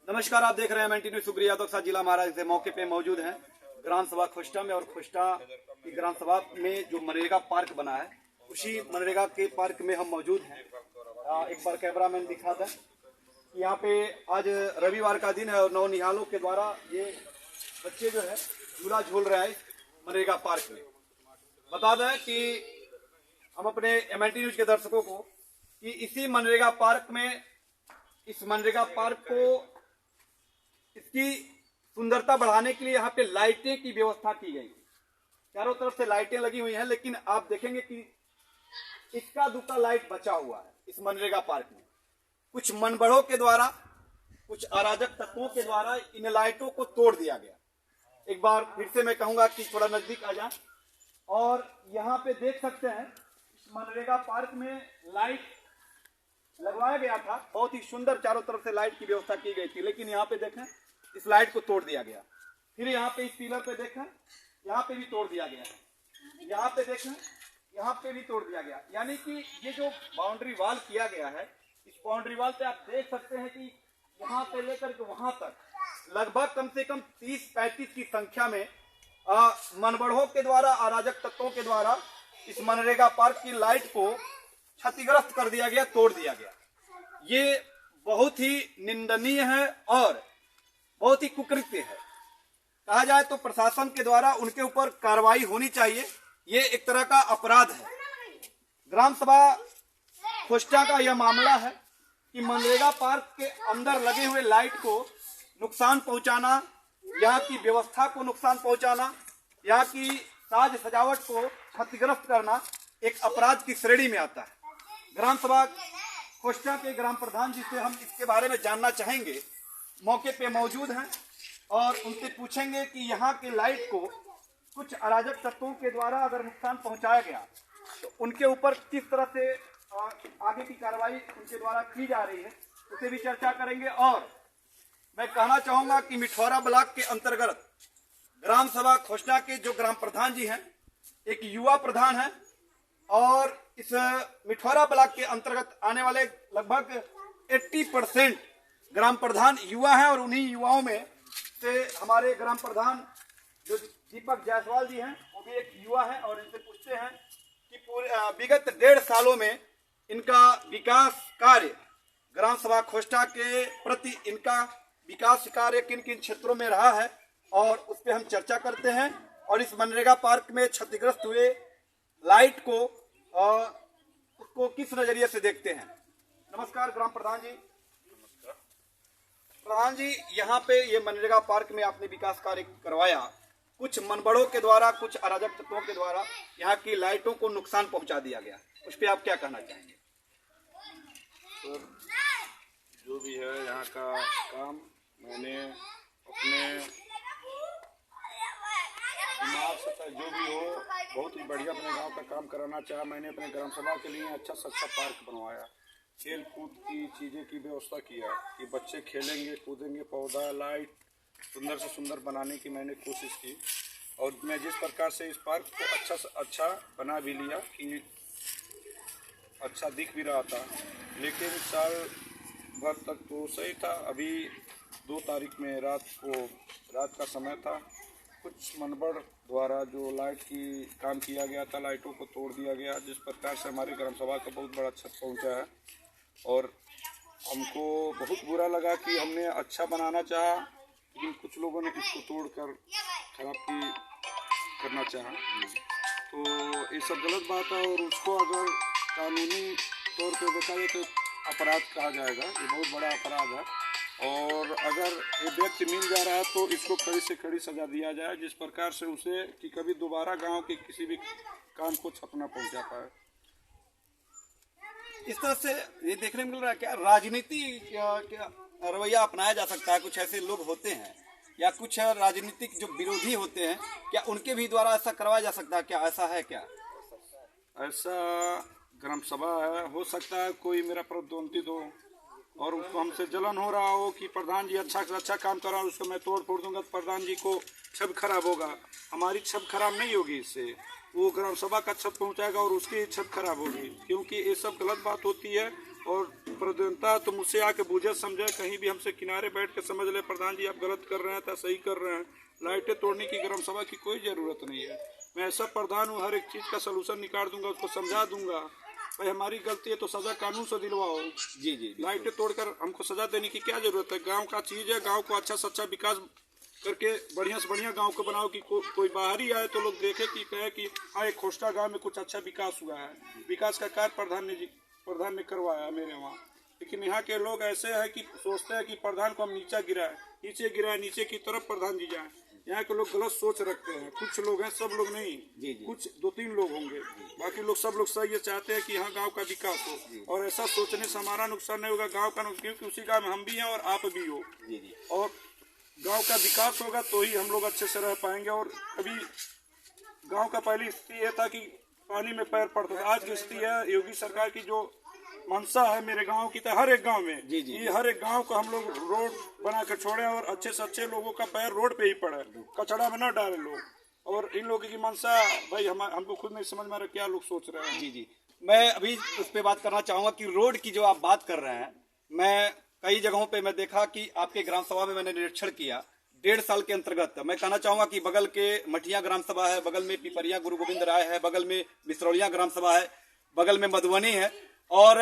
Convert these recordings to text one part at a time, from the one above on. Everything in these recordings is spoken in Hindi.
नमस्कार, आप देख रहे हैं एमएनटी न्यूज़। शुक्रिया तो जिला महाराज के मौके पे मौजूद हैं ग्राम सभा खोस्टा में। और खोस्टा की ग्राम सभा में जो मनरेगा पार्क बना है, उसी मनरेगा के पार्क में हम मौजूद हैं। एक बार कैमरा मैन दिखा दें कि यहाँ पे आज रविवार का दिन है और नौनिहालों के द्वारा ये बच्चे जो है झूला झूल रहे हैं मनरेगा पार्क में। बता दें कि हम अपने एमएनटी न्यूज़ के दर्शकों को कि इसी मनरेगा पार्क में, इस मनरेगा पार्क को इसकी सुंदरता बढ़ाने के लिए यहाँ पे लाइटें की व्यवस्था की गई। चारों तरफ से लाइटें लगी हुई हैं, लेकिन आप देखेंगे कि इक्का दुक्का लाइट बचा हुआ है इस मनरेगा पार्क में। कुछ मनबड़ों के द्वारा, कुछ अराजक तत्वों के द्वारा इन लाइटों को तोड़ दिया गया। एक बार फिर से मैं कहूंगा कि थोड़ा नजदीक आ जाए। और यहाँ पे देख सकते हैं इस मनरेगा पार्क में लाइट लगवाया गया था, बहुत ही सुंदर चारों तरफ से लाइट की व्यवस्था की गई थी। लेकिन यहाँ पे देखें इस लाइट को तोड़ दिया गया। फिर यहाँ पे इस पिलर पे देखें, यहाँ पे भी तोड़ दिया गया है। यहाँ पे देखें, यहाँ पे भी तोड़ दिया गया। यानी कि ये जो बाउंड्री वाल किया गया है, इस बाउंड्री वाल पे आप देख सकते हैं कि यहाँ पे लेकर के वहां तक लगभग कम से कम 30-35 की संख्या में मनबड़ों के द्वारा, अराजक तत्वों के द्वारा इस मनरेगा पार्क की लाइट को क्षतिग्रस्त कर दिया गया, तोड़ दिया गया। ये बहुत ही निंदनीय है और बहुत ही कुकृत्य है। कहा जाए तो प्रशासन के द्वारा उनके ऊपर कार्रवाई होनी चाहिए। ये एक तरह का अपराध है। ग्राम सभा खोस्टा का यह मामला है कि मनरेगा पार्क के अंदर लगे हुए लाइट को नुकसान पहुंचाना, यहाँ की व्यवस्था को नुकसान पहुंचाना, यहाँ की साज सजावट को क्षतिग्रस्त करना एक अपराध की श्रेणी में आता है। ग्राम सभा खोस्टा के ग्राम प्रधान जी से हम इसके बारे में जानना चाहेंगे। मौके पे मौजूद हैं और उनसे पूछेंगे कि यहाँ के लाइट को कुछ अराजक तत्वों के द्वारा अगर नुकसान पहुंचाया गया तो उनके ऊपर किस तरह से आगे की कार्रवाई उनके द्वारा की जा रही है, उसे भी चर्चा करेंगे। और मैं कहना चाहूंगा कि मिठौरा ब्लॉक के अंतर्गत ग्राम सभा खोस्टा के जो ग्राम प्रधान जी हैं, एक युवा प्रधान है और इस मिठौरा ब्लॉक के अंतर्गत आने वाले लगभग 80% ग्राम प्रधान युवा हैं। और उन्हीं युवाओं में से हमारे ग्राम प्रधान जो दीपक जायसवाल जी हैं, वो भी एक युवा है। और इनसे पूछते हैं कि पूरे विगत 1.5 सालों में इनका विकास कार्य, ग्राम सभा खोस्टा के प्रति इनका विकास कार्य किन किन क्षेत्रों में रहा है, और उस पर हम चर्चा करते हैं। और इस मनरेगा पार्क में क्षतिग्रस्त हुए लाइट को उसको किस नजरिए से देखते हैं। नमस्कार ग्राम प्रधान जी। प्रधान जी, यहाँ पे ये मनरेगा पार्क में आपने विकास कार्य करवाया, कुछ मनबड़ों के द्वारा, कुछ अराजक तत्वों के द्वारा यहाँ की लाइटों को नुकसान पहुंचा दिया गया, उस पर आप क्या कहना चाहेंगे? सर, जो भी है यहाँ का काम मैंने अपने दिमाग से, जो भी हो, बहुत ही बढ़िया अपने गांव का काम कराना चाहा। मैंने अपने ग्राम सभा के लिए अच्छा से अच्छा पार्क बनवाया, खेल कूद की चीज़ें की व्यवस्था किया कि बच्चे खेलेंगे कूदेंगे, पौधा लाइट सुंदर से सुंदर बनाने की मैंने कोशिश की। और मैं जिस प्रकार से इस पार्क को अच्छा से अच्छा बना भी लिया कि अच्छा दिख भी रहा था, लेकिन साल भर तक तो सही था। अभी 2 तारीख में रात का समय था, कुछ मनबड़ द्वारा जो लाइट की काम किया गया था, लाइटों को तोड़ दिया गया, जिस प्रकार से हमारे ग्राम सभा का बहुत बड़ा क्षति पहुंचा है। और हमको बहुत बुरा लगा कि हमने अच्छा बनाना चाहा, लेकिन कुछ लोगों ने इसको तोड़कर खराब करना चाहा। तो ये सब गलत बात है और उसको अगर कानूनी तौर पे देखा जाए तो अपराध कहा जाएगा। ये बहुत बड़ा अपराध है और अगर ये व्यक्ति मिल जा रहा है तो इसको कड़ी से कड़ी सजा दिया जाए, जिस प्रकार से उसे कि कभी दोबारा गांव के किसी भी काम को क्षति न पहुंचा पाए। इस तरह से ये देखने में मिल रहा है, क्या राजनीति क्या रवैया अपनाया जा सकता है? कुछ ऐसे लोग होते हैं या कुछ राजनीतिक जो विरोधी होते हैं, क्या उनके भी द्वारा ऐसा करवाया जा सकता है? क्या ऐसा है? क्या ऐसा ग्राम सभा है, हो सकता है कोई मेरा प्रतिद्वंदी दो और उसको हमसे जलन हो रहा हो कि प्रधान जी अच्छा से अच्छा काम कर रहा है, उसको मैं तोड़ फोड़ दूंगा तो प्रधान जी को छवि खराब होगा। हमारी छवि खराब नहीं होगी, इससे वो ग्राम सभा का छत पहुंचाएगा और उसकी छत खराब होगी, क्योंकि ये सब गलत बात होती है। और प्रधानता तो मुझसे आके बुझे समझे, कहीं भी हमसे किनारे बैठ के समझ ले प्रधान जी आप गलत कर रहे हैं तो सही कर रहे हैं। लाइटें तोड़ने की ग्राम सभा की कोई ज़रूरत नहीं है। मैं ऐसा प्रधान हूँ, हर एक चीज़ का सलूशन निकाल दूंगा, उसको समझा दूंगा। भाई हमारी गलती है तो सजा कानून से दिलवाओ। जी जी, लाइटें तोड़कर हमको सजा देने की क्या जरूरत है? गांव का चीज़ है, गांव को अच्छा से अच्छा विकास करके बढ़िया से बढ़िया गांव को बनाओ कि कोई बाहरी आए तो लोग देखे कि कहे कि हाँ एक खोस्टा गांव में कुछ अच्छा विकास हुआ है। विकास का कार्य प्रधान ने करवाया मेरे वहाँ। लेकिन यहाँ के लोग ऐसे हैं कि सोचते हैं कि प्रधान को हम नीचे की तरफ प्रधान जी जाए। यहाँ के लोग गलत सोच रखते हैं। कुछ लोग हैं, सब लोग नहीं, कुछ 2-3 लोग होंगे, बाकी लोग सब लोग सही ये चाहते हैं कि हाँ गांव का विकास हो। और ऐसा सोचने से हमारा नुकसान नहीं होगा, गांव का नुकसान, क्योंकि उसी गांव में हम भी हैं और आप भी हो। और गांव का विकास होगा तो ही हम लोग अच्छे से रह पाएंगे। और अभी गांव का पहली स्थिति यह था कि पानी में पैर पड़ता था, आज की स्थिति है योगी सरकार की जो मंशा है मेरे गांव की, तो हर एक गांव में ये हर एक गांव को हम लोग रोड बना कर छोड़े और अच्छे से अच्छे लोगों का पैर रोड पे ही पड़े, कचड़ा में न डाले लोग। और इन लोगों की मंशा भाई हमको खुद नहीं समझ में आ रहा क्या लोग सोच रहे हैं। जी, मैं अभी उस पर बात करना चाहूंगा कि रोड की जो आप बात कर रहे हैं, मैं कई जगहों पे मैं देखा कि आपके ग्राम सभा में मैंने निरीक्षण किया 1.5 साल के अंतर्गत। मैं कहना चाहूंगा कि बगल के मठिया ग्राम सभा है, बगल में पिपरिया गुरु गोविंद राय है, बगल में बिसरौलिया ग्राम सभा है, बगल में मधुबनी है और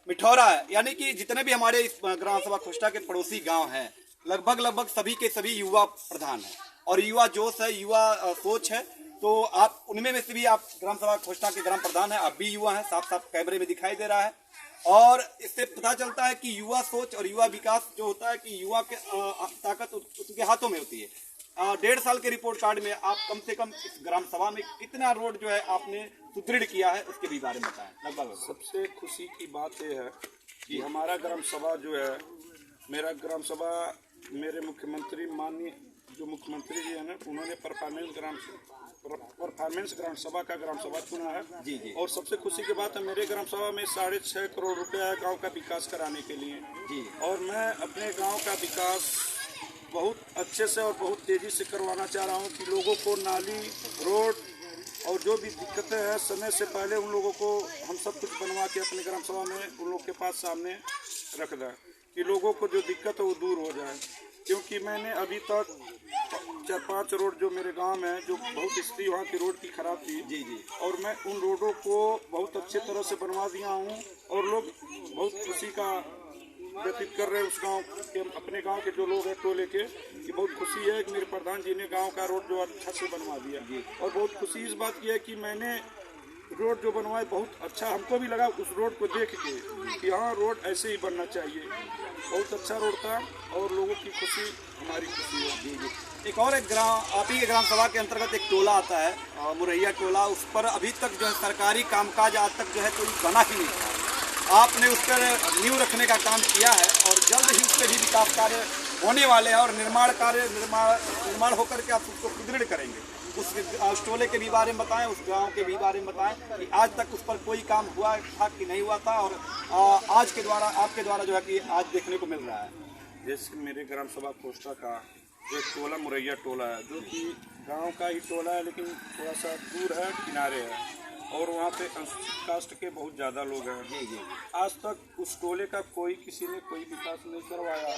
मिठौरा है। यानी कि जितने भी हमारे इस ग्राम सभा खोस्टा के पड़ोसी गांव हैं, लगभग सभी के सभी युवा प्रधान हैं और युवा जोश है, युवा सोच है। तो आप उनमें से भी आप ग्राम सभा खोस्टा के ग्राम प्रधान हैं, आप भी युवा हैं, साफ साफ कैमरे में दिखाई दे रहा है। और इससे पता चलता है कि युवा सोच और युवा विकास जो होता है कि युवा के ताकत उसके हाथों में होती है। 1.5 साल के रिपोर्ट कार्ड में आप कम से कम इस ग्राम सभा में कितना रोड जो है आपने सुदृढ़ किया है, उसके भी बारे में बताएं। लगभग सबसे खुशी की बात यह है कि हमारा ग्राम सभा जो है, मेरा ग्राम सभा मेरे मुख्यमंत्री माननीय जो मुख्यमंत्री जी है ना, उन्होंने परफॉर्मेंस ग्राम सभा का ग्राम सभा चुना है। जी। और सबसे खुशी की बात है मेरे ग्राम सभा में 6.5 करोड़ रुपया है गांव का विकास कराने के लिए। जी। और मैं अपने गांव का विकास बहुत अच्छे से और बहुत तेजी से करवाना चाह रहा हूं कि लोगों को नाली, रोड और जो भी दिक्कतें हैं समय से पहले उन लोगों को हम सब कुछ बनवा के अपने ग्राम सभा में उन लोगों के पास सामने रख दें कि लोगों को जो दिक्कत है वो दूर हो जाए। क्योंकि मैंने अभी तक 4-5 रोड जो मेरे गांव में जो बहुत स्थिति वहाँ की रोड की खराब थी, और मैं उन रोडों को बहुत अच्छे तरह से बनवा दिया हूँ और लोग बहुत खुशी का व्यतीत कर रहे हैं उस गांव के, अपने गांव के जो लोग हैं टोले के, कि बहुत खुशी है कि मेरे प्रधान जी ने गांव का रोड जो अच्छा से बनवा दिया। और बहुत खुशी इस बात की है कि मैंने रोड जो बनवाए बहुत अच्छा हमको भी लगा उस रोड को देख के कि हाँ रोड ऐसे ही बनना चाहिए। बहुत अच्छा रोड था और लोगों की खुशी हमारी खुशी है। एक और एक ग्राम आप ही के ग्राम सभा के अंतर्गत एक टोला आता है मुरैया टोला, उस पर अभी तक जो है सरकारी कामकाज आज तक जो है कोई बना ही नहीं था। आपने उस पर नींव रखने का काम किया है और जल्द ही उस पर भी विकास कार्य होने वाले हैं और निर्माण होकर के आप उसको सुदृढ़ करेंगे। उस टोले के भी बारे में बताएं, उस गांव के भी बारे में बताएं कि आज तक उस पर कोई काम हुआ था कि नहीं हुआ था और आज के द्वारा आपके द्वारा जो है कि आज देखने को मिल रहा है। जैसे मेरे ग्राम सभा खोस्टा का जो टोला मुरैया टोला है, जो कि गांव का ही टोला है लेकिन थोड़ा सा दूर है, किनारे है और वहाँ पे अनुसूचित कास्ट के बहुत ज़्यादा लोग हैं। आज तक उस टोले का किसी ने कोई विकास नहीं करवाया।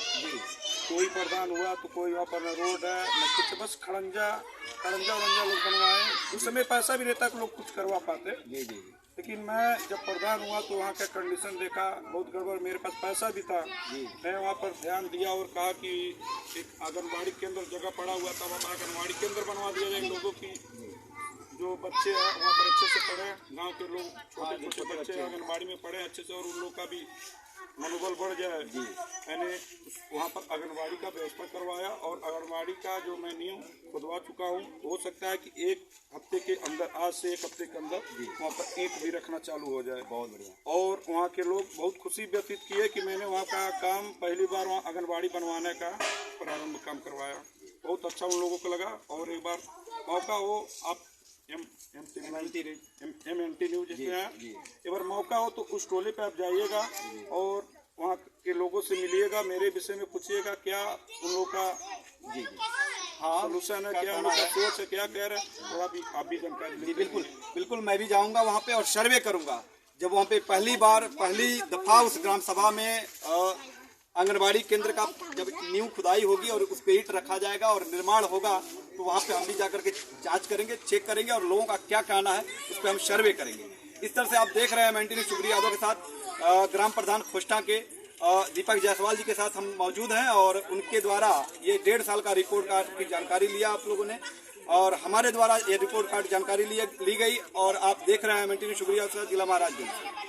कोई प्रधान हुआ तो कोई वहाँ पर न रोड है न कुछ, बस खड़ंजा लोग बनवाए। उस समय पैसा भी रहता कि लोग कुछ करवा पाते। लेकिन मैं जब प्रधान हुआ तो वहाँ का कंडीशन देखा बहुत गड़बड़, मेरे पास पैसा भी था। मैं वहाँ पर ध्यान दिया और कहा कि एक आंगनबाड़ी केंद्र जगह पड़ा हुआ था, वहाँ आंगनबाड़ी केंद्र बनवा दिया जाए। लोगों की जो बच्चे हैं वहाँ पर अच्छे से पढ़े, गांव के लोग छोटे बच्चे आंगनबाड़ी में पढ़े अच्छे से और उन लोग का भी मनोबल बढ़ जाए। मैंने वहाँ पर आंगनबाड़ी का व्यवस्था करवाया और आंगनबाड़ी का जो मैं नियम खुदवा चुका हूँ। हो सकता है कि 1 हफ्ते के अंदर, आज से 1 हफ्ते के अंदर वहाँ पर ईंट भी रखना चालू हो जाए। बहुत बढ़िया। और वहाँ के लोग बहुत खुशी व्यतीत किए कि मैंने वहाँ का काम पहली बार वहाँ आंगनबाड़ी बनवाने का प्रारंभ काम करवाया। बहुत अच्छा उन लोगों को लगा। और एक बार मौका हो, आप MNT न्यूज जिसमें है, एक बार मौका हो तो उस टोले पे आप जाइएगा और वहाँ के लोगों से मिलिएगा, मेरे विषय में पूछिएगा क्या उन लोगों का सोल्यूशन है, क्या उन लोग का सोच है, क्या कह रहे हैं, थोड़ा भी आप भी जानकारी। बिल्कुल मैं भी जाऊँगा वहाँ पे और सर्वे करूँगा जब वहाँ पे पहली दफा उस ग्राम सभा में आंगनबाड़ी केंद्र का जब नींव खुदाई होगी और उस पे ईंट रखा जाएगा और निर्माण होगा, तो वहाँ पे हम भी जाकर के जांच करेंगे, चेक करेंगे और लोगों का क्या कहना है उस पर हम सर्वे करेंगे। इस तरह से आप देख रहे हैं मैं सुग्री यादव के साथ ग्राम प्रधान खोष्टा के दीपक जायसवाल जी के साथ हम मौजूद हैं और उनके द्वारा ये 1.5 साल का रिपोर्ट कार्ड की जानकारी लिया आप लोगों ने और हमारे द्वारा ये रिपोर्ट कार्ड जानकारी ली गई और आप देख रहे हैं मैं सुग्री यादव जिला महाराजगंज।